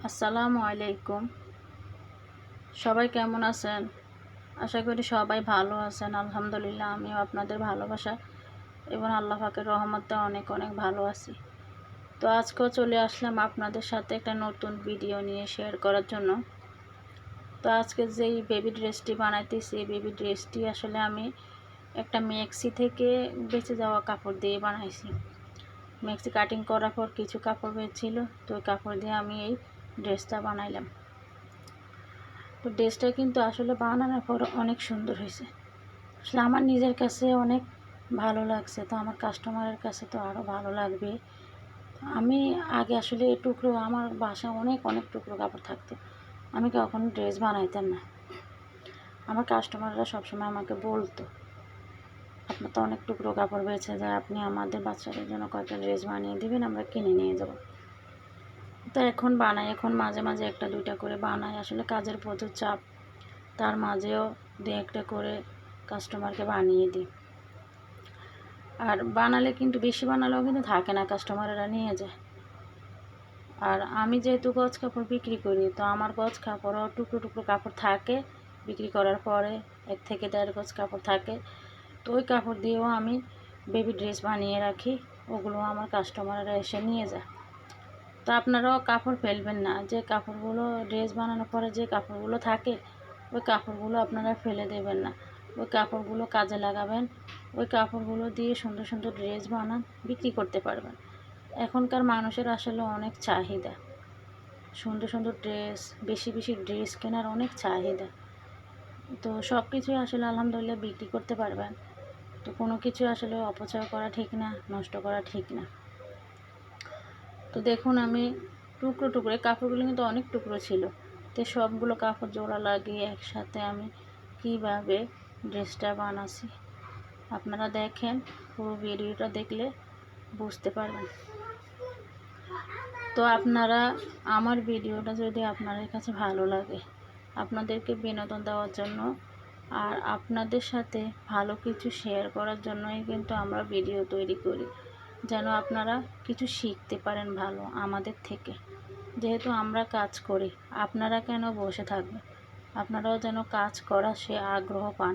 আসসালামু আলাইকুম। সবাই কেমন আছেন? আশা করি সবাই ভালো আছেন। আলহামদুলিল্লাহ আমিও আপনাদের ভালোবাসা এবং আল্লাহ পাকের রহমতে অনেক অনেক ভালো আছি। তো আজকেও চলে আসলাম আপনাদের সাথে একটা নতুন ভিডিও নিয়ে শেয়ার করার জন্য। তো আজকে যেই বেবি ড্রেসটি বানাইতেছি, এই বেবি ড্রেসটি আসলে আমি একটা মেক্সি থেকে বেঁচে যাওয়া কাপড় দিয়ে বানাইছি। মেক্সি কাটিং করার পর কিছু কাপড় বেঁচেছিল, তো ওই কাপড় দিয়ে আমি এই ড্রেসটা বানাইলাম। তো ড্রেসটা কিন্তু আসলে বানানোর পর অনেক সুন্দর হয়েছে। আসলে আমার নিজের কাছে অনেক ভালো লাগছে, তো আমার কাস্টমারের কাছে তো আরও ভালো লাগবে। আমি আগে আসলে টুকরো, আমার বাসায় অনেক অনেক টুকরো কাপড় থাকতো, আমি কখনো ড্রেস বানাইতাম না। আমার কাস্টমাররা সবসময় আমাকে বলতো, আপনার তো অনেক টুকরো কাপড় বেঁচে যায়, আপনি আমাদের বাচ্চাদের জন্য কয়েকটা ড্রেস বানিয়ে দিবেন, আমরা কিনে নিয়ে যাব। তো এখন বানাই, এখন মাঝে মাঝে একটা দুইটা করে বানাই। আসলে কাজের প্রচুর চাপ, তার মাঝেও দু একটা করে কাস্টমারকে বানিয়ে দিই। আর বানালে কিন্তু বেশি বানালেও কিন্তু থাকে না, কাস্টমাররা নিয়ে যায়। আর আমি যেহেতু গজ কাপড় বিক্রি করি, তো আমার গজ কাপড়ও টুকরো টুকরো কাপড় থাকে। বিক্রি করার পরে 1 থেকে 1.5 গজ কাপড় থাকে। তো ওই কাপড় দিয়েও আমি বেবি ড্রেস বানিয়ে রাখি, ওগুলো আমার কাস্টমাররা এসে নিয়ে যায়। তো আপনারাও কাপড় ফেলবেন না, যে কাপড়গুলো ড্রেস বানানোর পরে যে কাপড়গুলো থাকে, ওই কাপড়গুলো আপনারা ফেলে দেবেন না, ওই কাপড়গুলো কাজে লাগাবেন। ওই কাপড়গুলো দিয়ে সুন্দর সুন্দর ড্রেস বানান, বিক্রি করতে পারবেন। এখনকার মানুষের আসলে অনেক চাহিদা, সুন্দর সুন্দর ড্রেস, বেশি বেশি ড্রেস কেনার অনেক চাহিদা। তো সব কিছুই আসলে আলহামদুলিল্লাহ বিক্রি করতে পারবেন। তো কোনো কিছু আসলে অপচয় করা ঠিক না, নষ্ট করা ঠিক না। তো দেখুন আমি টুকরো টুকরো, কাপড়গুলো কিন্তু অনেক টুকরো ছিল, তো সবগুলো কাপড় জোড়া লাগিয়ে একসাথে আমি কিভাবে ড্রেসটা বানাচ্ছি আপনারা দেখেন, পুরো ভিডিওটা দেখলে বুঝতে পারবেন। তো আপনারা আমার ভিডিওটা যদি আপনাদের কাছে ভালো লাগে, আপনাদেরকে বিনোদন দেওয়ার জন্য আর আপনাদের সাথে ভালো কিছু শেয়ার করার জন্যই কিন্তু আমরা ভিডিও তৈরি করি, যেন আপনারা কিছু শিখতে পারেন ভালো আমাদের থেকে। যেহেতু আমরা কাজ করি, আপনারা কেন বসে থাকবেন, আপনারাও যেন কাজ করা সে আগ্রহ পান,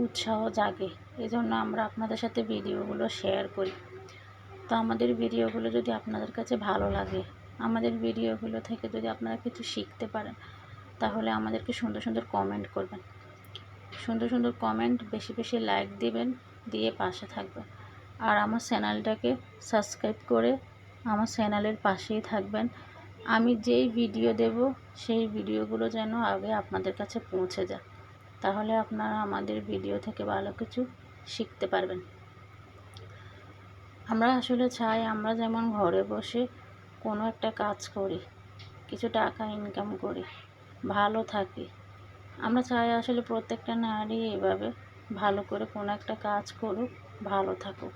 উৎসাহ জাগে। এজন্য আমরা আপনাদের সাথে ভিডিওগুলো শেয়ার করি। তো আমাদের ভিডিওগুলো যদি আপনাদের কাছে ভালো লাগে, আমাদের ভিডিওগুলো থেকে যদি আপনারা কিছু শিখতে পারেন, তাহলে আমাদেরকে সুন্দর সুন্দর কমেন্ট করবেন, সুন্দর সুন্দর কমেন্ট, বেশি বেশি লাইক দিবেন, দিয়ে পাশে থাকবেন। আর আমার চ্যানেলটাকে সাবস্ক্রাইব করে আমার চ্যানেলের পাশেই থাকবেন। আমি যেই ভিডিও দেব সেই ভিডিওগুলো যেন আগে আপনাদের কাছে পৌঁছে যায়, তাহলে আপনারা আমাদের ভিডিও থেকে ভালো কিছু শিখতে পারবেন। আমরা আসলে চাই আমরা যেমন ঘরে বসে কোনো একটা কাজ করি, কিছু টাকা ইনকাম করি, ভালো থাকি। আমরা চাই আসলে প্রত্যেকটা নারী এভাবে ভালো করে কোনো একটা কাজ করুক, ভালো থাকুক।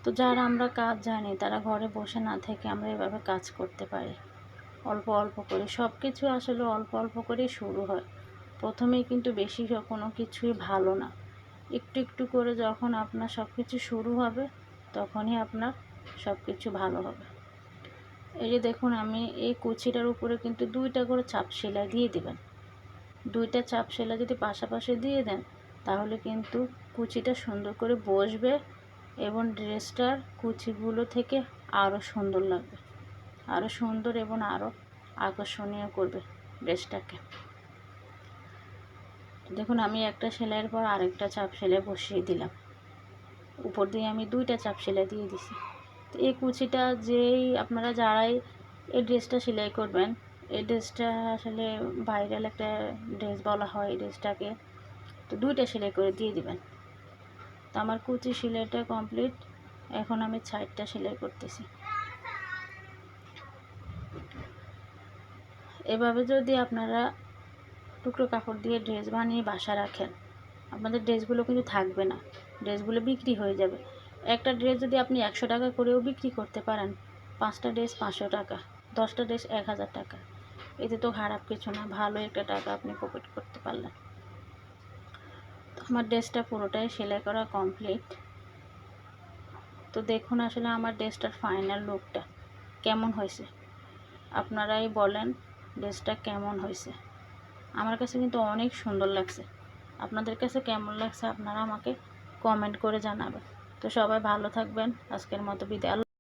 তো যারা আমরা কাজ জানি, তারা ঘরে বসে না থেকে আমরা এভাবে কাজ করতে পারি, অল্প অল্প করে। সব কিছু আসলে অল্প অল্প করেই শুরু হয়, প্রথমেই কিন্তু বেশি কোনো কিছুই ভালো না। একটু একটু করে যখন আপনার সব কিছু শুরু হবে, তখনই আপনার সব কিছু ভালো হবে। এই যে দেখুন আমি এই কুচিটার উপরে কিন্তু 2টা করে চাপ সেলাই দিয়ে দিবেন। 2টা চাপ সেলাই যদি পাশাপাশি দিয়ে দেন, তাহলে কিন্তু কুচিটা সুন্দর করে বসবে এবং ড্রেসটার কুচিগুলো থেকে আরও সুন্দর লাগবে, আরও সুন্দর এবং আরও আকর্ষণীয় করবে ড্রেসটাকে। দেখুন আমি একটা সেলাইয়ের পর আরেকটা চাপ সেলাই বসিয়ে দিলাম, উপর দিয়ে আমি 2টা চাপ সেলাই দিয়ে দিছি। তো এই কুচিটা যেই আপনারা যারাই এই ড্রেসটা সেলাই করবেন, এই ড্রেসটা আসলে ভাইরাল একটা ড্রেস বলা হয় এই ড্রেসটাকে। তো 2টা সেলাই করে দিয়ে দিবেন। তো আমার কুচি সেলাইটা কমপ্লিট, এখন আমি সাইডটা সেলাই করতেছি। এভাবে যদি আপনারা টুকরো কাপড় দিয়ে ড্রেস বানিয়ে বাসা রাখেন, আপনাদের ড্রেসগুলো কিন্তু থাকবে না, ড্রেসগুলো বিক্রি হয়ে যাবে। একটা ড্রেস যদি আপনি 100 টাকা করেও বিক্রি করতে পারেন, 5টা ড্রেস 500 টাকা, 10টা ড্রেস 1000 টাকা, এতে তো খারাপ কিছু না, ভালো একটা টাকা আপনি পকেট করতে পারলেন। তো আমার ড্রেসটা পুরোটাই সেলাই করা কমপ্লিট। তো দেখুন আসলে আমার ড্রেসটার ফাইনাল লুকটা। কেমন হয়েছে, আপনারাই বলেন ড্রেসটা কেমন হয়েছে। আমার কাছে কিন্তু অনেক সুন্দর লাগছে। আপনাদের কাছে কেমন লাগছে আপনারা আমাকে কমেন্ট করে জানাবেন। তো সবাই ভালো থাকবেন। আজকের মতো বিদায়।